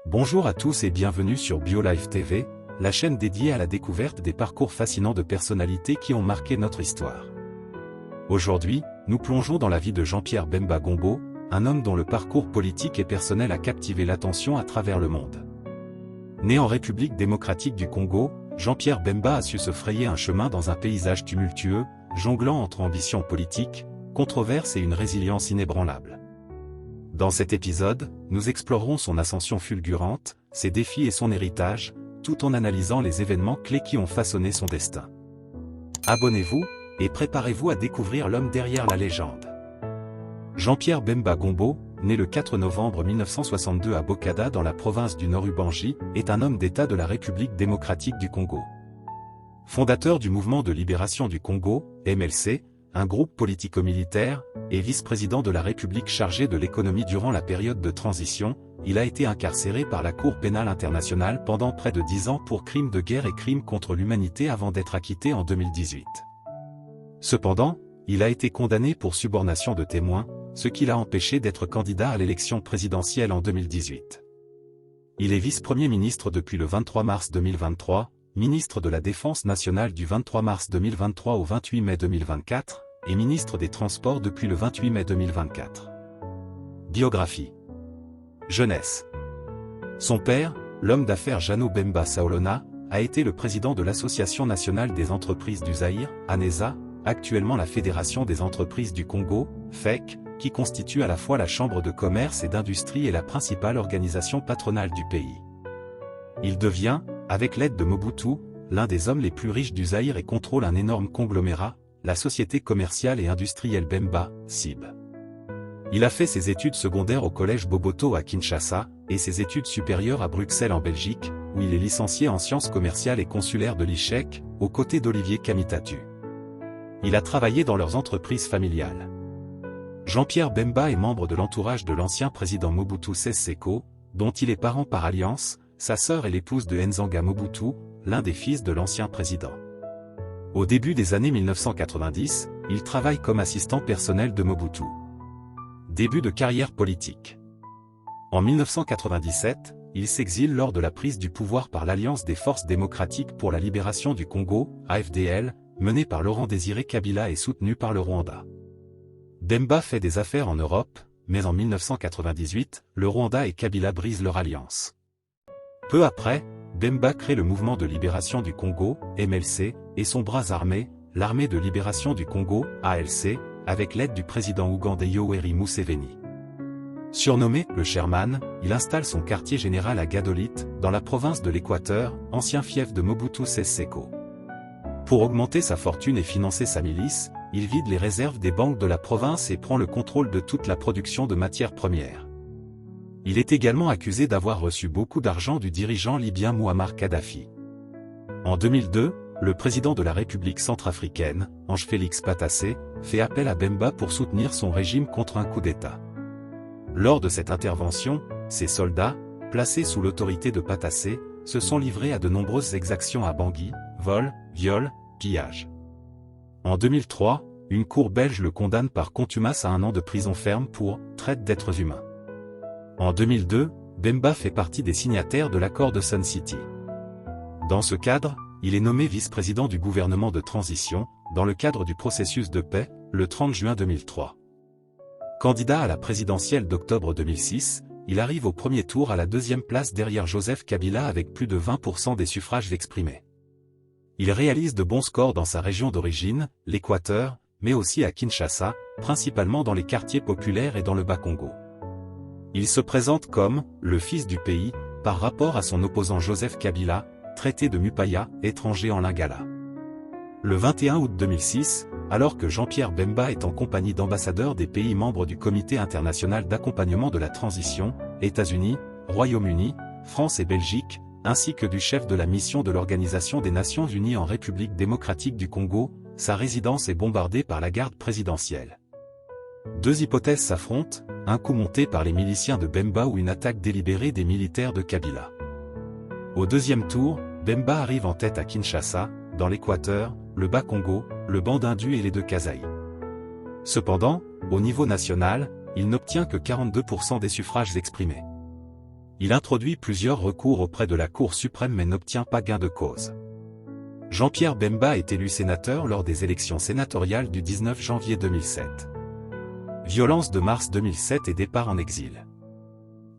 Bonjour à tous et bienvenue sur BioLife TV, la chaîne dédiée à la découverte des parcours fascinants de personnalités qui ont marqué notre histoire. Aujourd'hui, nous plongeons dans la vie de Jean-Pierre Bemba Gombo, un homme dont le parcours politique et personnel a captivé l'attention à travers le monde. Né en République démocratique du Congo, Jean-Pierre Bemba a su se frayer un chemin dans un paysage tumultueux, jonglant entre ambition politique, controverse et une résilience inébranlable. Dans cet épisode, nous explorerons son ascension fulgurante, ses défis et son héritage, tout en analysant les événements clés qui ont façonné son destin. Abonnez-vous, et préparez-vous à découvrir l'homme derrière la légende. Jean-Pierre Bemba Gombo, né le 4 novembre 1962 à Bokada dans la province du Nord-Ubangi, est un homme d'État de la République démocratique du Congo. Fondateur du mouvement de libération du Congo, MLC, un groupe politico-militaire, et vice-président de la République chargé de l'économie durant la période de transition, il a été incarcéré par la Cour pénale internationale pendant près de 10 ans pour crimes de guerre et crimes contre l'humanité avant d'être acquitté en 2018. Cependant, il a été condamné pour subornation de témoins, ce qui l'a empêché d'être candidat à l'élection présidentielle en 2018. Il est vice-premier ministre depuis le 23 mars 2023, ministre de la Défense nationale du 23 mars 2023 au 28 mai 2024, et ministre des Transports depuis le 28 mai 2024. Biographie. Jeunesse. Son père, l'homme d'affaires Jeannot Bemba Saolona, a été le président de l'Association nationale des entreprises du Zaïre, ANESA, actuellement la Fédération des entreprises du Congo, FEC, qui constitue à la fois la chambre de commerce et d'industrie et la principale organisation patronale du pays. Il devient, avec l'aide de Mobutu, l'un des hommes les plus riches du Zaïre et contrôle un énorme conglomérat, la société commerciale et industrielle Bemba, SIB. Il a fait ses études secondaires au collège Boboto à Kinshasa, et ses études supérieures à Bruxelles en Belgique, où il est licencié en sciences commerciales et consulaires de l'ICHEC, aux côtés d'Olivier Kamitatu. Il a travaillé dans leurs entreprises familiales. Jean-Pierre Bemba est membre de l'entourage de l'ancien président Mobutu Sese Seko, dont il est parent par alliance, sa sœur est l'épouse de Nzanga Mobutu, l'un des fils de l'ancien président. Au début des années 1990, il travaille comme assistant personnel de Mobutu. Début de carrière politique. En 1997, il s'exile lors de la prise du pouvoir par l'Alliance des Forces démocratiques pour la libération du Congo, AFDL, menée par Laurent Désiré Kabila et soutenue par le Rwanda. Bemba fait des affaires en Europe, mais en 1998, le Rwanda et Kabila brisent leur alliance. Peu après, Bemba crée le mouvement de libération du Congo, MLC, et son bras armé, l'armée de libération du Congo, ALC, avec l'aide du président ougandais Yoweri Museveni. Surnommé le Sherman, il installe son quartier général à Gadolit, dans la province de l'Équateur, ancien fief de Mobutu Sese Seko. Pour augmenter sa fortune et financer sa milice, il vide les réserves des banques de la province et prend le contrôle de toute la production de matières premières. Il est également accusé d'avoir reçu beaucoup d'argent du dirigeant libyen Mouammar Kadhafi. En 2002, le président de la République centrafricaine, Ange Félix Patassé, fait appel à Bemba pour soutenir son régime contre un coup d'État. Lors de cette intervention, ses soldats, placés sous l'autorité de Patassé, se sont livrés à de nombreuses exactions à Bangui, vols, viols, pillages. En 2003, une cour belge le condamne par contumace à 1 an de prison ferme pour traite d'êtres humains. En 2002, Bemba fait partie des signataires de l'accord de Sun City. Dans ce cadre, il est nommé vice-président du gouvernement de transition, dans le cadre du processus de paix, le 30 juin 2003. Candidat à la présidentielle d'octobre 2006, il arrive au premier tour à la 2e place derrière Joseph Kabila avec plus de 20% des suffrages exprimés. Il réalise de bons scores dans sa région d'origine, l'Équateur, mais aussi à Kinshasa, principalement dans les quartiers populaires et dans le Bas-Congo. Il se présente comme « le fils du pays » par rapport à son opposant Joseph Kabila, traité de Mupaya, étranger en Lingala. Le 21 août 2006, alors que Jean-Pierre Bemba est en compagnie d'ambassadeurs des pays membres du Comité international d'accompagnement de la transition, États-Unis, Royaume-Uni, France et Belgique, ainsi que du chef de la mission de l'Organisation des Nations Unies en République démocratique du Congo, sa résidence est bombardée par la garde présidentielle. Deux hypothèses s'affrontent, un coup monté par les miliciens de Bemba ou une attaque délibérée des militaires de Kabila. Au deuxième tour, Bemba arrive en tête à Kinshasa, dans l'Équateur, le Bas-Congo, le Bandundu et les deux Kasaï. Cependant, au niveau national, il n'obtient que 42% des suffrages exprimés. Il introduit plusieurs recours auprès de la Cour suprême mais n'obtient pas gain de cause. Jean-Pierre Bemba est élu sénateur lors des élections sénatoriales du 19 janvier 2007. Violence de mars 2007 et départ en exil.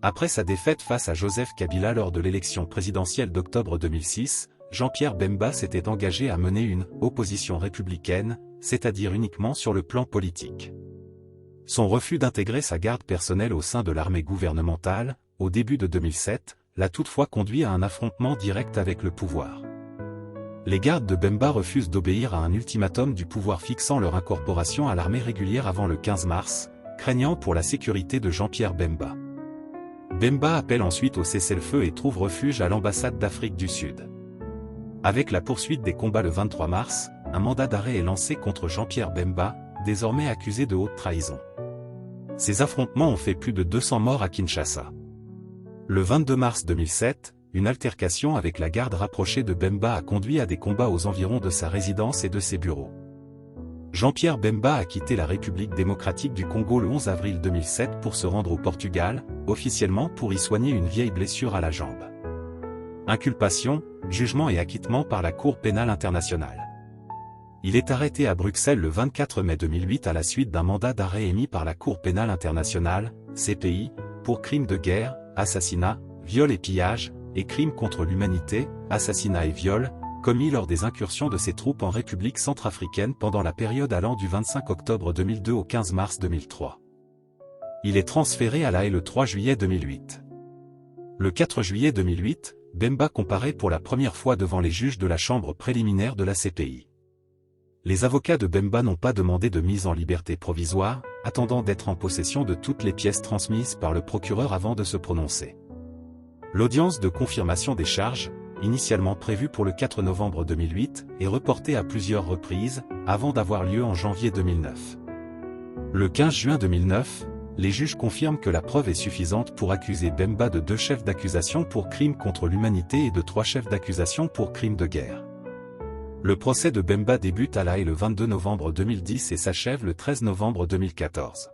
Après sa défaite face à Joseph Kabila lors de l'élection présidentielle d'octobre 2006, Jean-Pierre Bemba s'était engagé à mener une « opposition républicaine », c'est-à-dire uniquement sur le plan politique. Son refus d'intégrer sa garde personnelle au sein de l'armée gouvernementale, au début de 2007, l'a toutefois conduit à un affrontement direct avec le pouvoir. Les gardes de Bemba refusent d'obéir à un ultimatum du pouvoir fixant leur incorporation à l'armée régulière avant le 15 mars, craignant pour la sécurité de Jean-Pierre Bemba. Bemba appelle ensuite au cessez-le-feu et trouve refuge à l'ambassade d'Afrique du Sud. Avec la poursuite des combats le 23 mars, un mandat d'arrêt est lancé contre Jean-Pierre Bemba, désormais accusé de haute trahison. Ces affrontements ont fait plus de 200 morts à Kinshasa. Le 22 mars 2007, une altercation avec la garde rapprochée de Bemba a conduit à des combats aux environs de sa résidence et de ses bureaux. Jean-Pierre Bemba a quitté la République démocratique du Congo le 11 avril 2007 pour se rendre au Portugal, officiellement pour y soigner une vieille blessure à la jambe. Inculpation, jugement et acquittement par la Cour pénale internationale. Il est arrêté à Bruxelles le 24 mai 2008 à la suite d'un mandat d'arrêt émis par la Cour pénale internationale, CPI, pour crimes de guerre, assassinat, viol et pillage, et crimes contre l'humanité, assassinat et viol, commis lors des incursions de ses troupes en République centrafricaine pendant la période allant du 25 octobre 2002 au 15 mars 2003. Il est transféré à La Haye le 3 juillet 2008. Le 4 juillet 2008, Bemba comparaît pour la première fois devant les juges de la chambre préliminaire de la CPI. Les avocats de Bemba n'ont pas demandé de mise en liberté provisoire, attendant d'être en possession de toutes les pièces transmises par le procureur avant de se prononcer. L'audience de confirmation des charges, initialement prévue pour le 4 novembre 2008, est reportée à plusieurs reprises, avant d'avoir lieu en janvier 2009. Le 15 juin 2009, les juges confirment que la preuve est suffisante pour accuser Bemba de 2 chefs d'accusation pour crimes contre l'humanité et de 3 chefs d'accusation pour crimes de guerre. Le procès de Bemba débute à La Haye le 22 novembre 2010 et s'achève le 13 novembre 2014.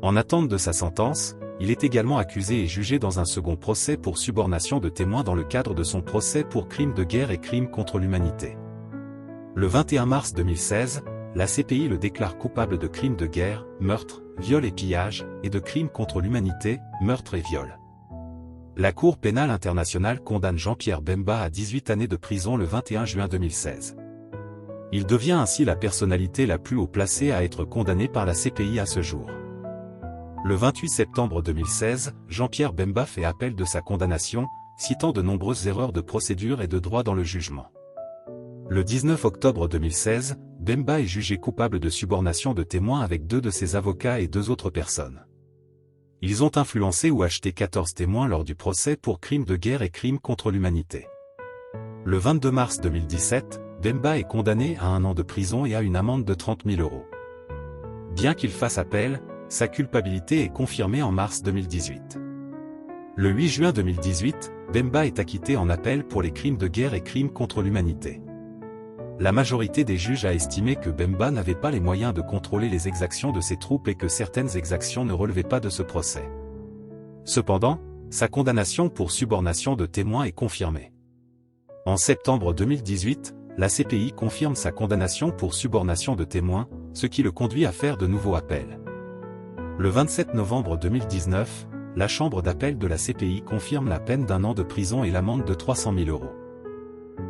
En attente de sa sentence, il est également accusé et jugé dans un second procès pour subornation de témoins dans le cadre de son procès pour crimes de guerre et crimes contre l'humanité. Le 21 mars 2016, la CPI le déclare coupable de crimes de guerre, meurtre, viol et pillage, et de crimes contre l'humanité, meurtre et viol. La Cour pénale internationale condamne Jean-Pierre Bemba à 18 années de prison le 21 juin 2016. Il devient ainsi la personnalité la plus haut placée à être condamnée par la CPI à ce jour. Le 28 septembre 2016, Jean-Pierre Bemba fait appel de sa condamnation, citant de nombreuses erreurs de procédure et de droit dans le jugement. Le 19 octobre 2016, Bemba est jugé coupable de subornation de témoins avec 2 de ses avocats et 2 autres personnes. Ils ont influencé ou acheté 14 témoins lors du procès pour crimes de guerre et crimes contre l'humanité. Le 22 mars 2017, Bemba est condamné à 1 an de prison et à une amende de 30 000 €. Bien qu'il fasse appel, sa culpabilité est confirmée en mars 2018. Le 8 juin 2018, Bemba est acquitté en appel pour les crimes de guerre et crimes contre l'humanité. La majorité des juges a estimé que Bemba n'avait pas les moyens de contrôler les exactions de ses troupes et que certaines exactions ne relevaient pas de ce procès. Cependant, sa condamnation pour subornation de témoins est confirmée. En septembre 2018, la CPI confirme sa condamnation pour subornation de témoins, ce qui le conduit à faire de nouveaux appels. Le 27 novembre 2019, la chambre d'appel de la CPI confirme la peine d'1 an de prison et l'amende de 300 000 €.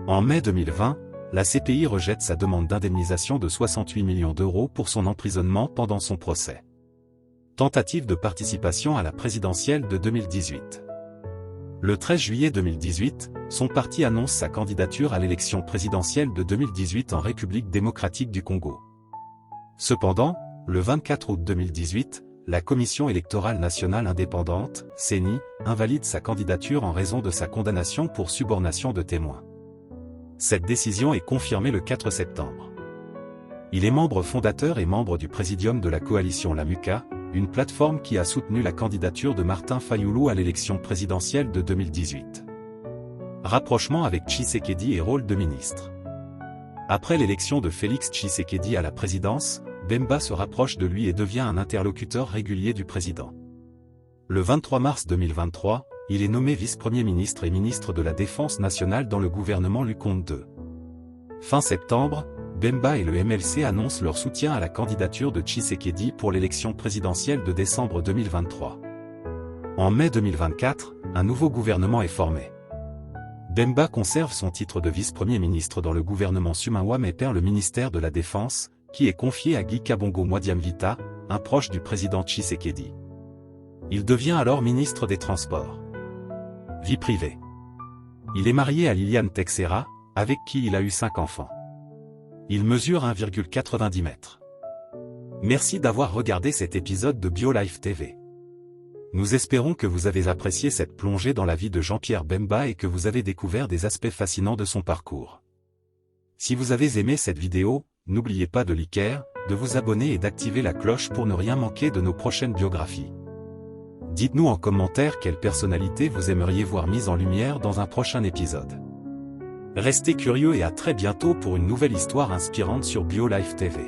En mai 2020, la CPI rejette sa demande d'indemnisation de 68 millions d'euros pour son emprisonnement pendant son procès. Tentative de participation à la présidentielle de 2018. Le 13 juillet 2018, son parti annonce sa candidature à l'élection présidentielle de 2018 en République démocratique du Congo. Cependant, le 24 août 2018, la Commission électorale nationale indépendante, CENI, invalide sa candidature en raison de sa condamnation pour subornation de témoins. Cette décision est confirmée le 4 septembre. Il est membre fondateur et membre du présidium de la coalition Lamuka, une plateforme qui a soutenu la candidature de Martin Fayulu à l'élection présidentielle de 2018. Rapprochement avec Tshisekedi et rôle de ministre. Après l'élection de Félix Tshisekedi à la présidence, Bemba se rapproche de lui et devient un interlocuteur régulier du président. Le 23 mars 2023, il est nommé vice-premier ministre et ministre de la Défense nationale dans le gouvernement Lukonde II. Fin septembre, Bemba et le MLC annoncent leur soutien à la candidature de Tshisekedi pour l'élection présidentielle de décembre 2023. En mai 2024, un nouveau gouvernement est formé. Bemba conserve son titre de vice-premier ministre dans le gouvernement Suminwa mais perd le ministère de la Défense, qui est confié à Guy Kabongo Mwadiamvita, un proche du président Tshisekedi. Il devient alors ministre des Transports. Vie privée. Il est marié à Liliane Texera, avec qui il a eu 5 enfants. Il mesure 1,90 m. Merci d'avoir regardé cet épisode de BioLife TV. Nous espérons que vous avez apprécié cette plongée dans la vie de Jean-Pierre Bemba et que vous avez découvert des aspects fascinants de son parcours. Si vous avez aimé cette vidéo, n'oubliez pas de liker, de vous abonner et d'activer la cloche pour ne rien manquer de nos prochaines biographies. Dites-nous en commentaire quelle personnalité vous aimeriez voir mise en lumière dans un prochain épisode. Restez curieux et à très bientôt pour une nouvelle histoire inspirante sur BioLife TV.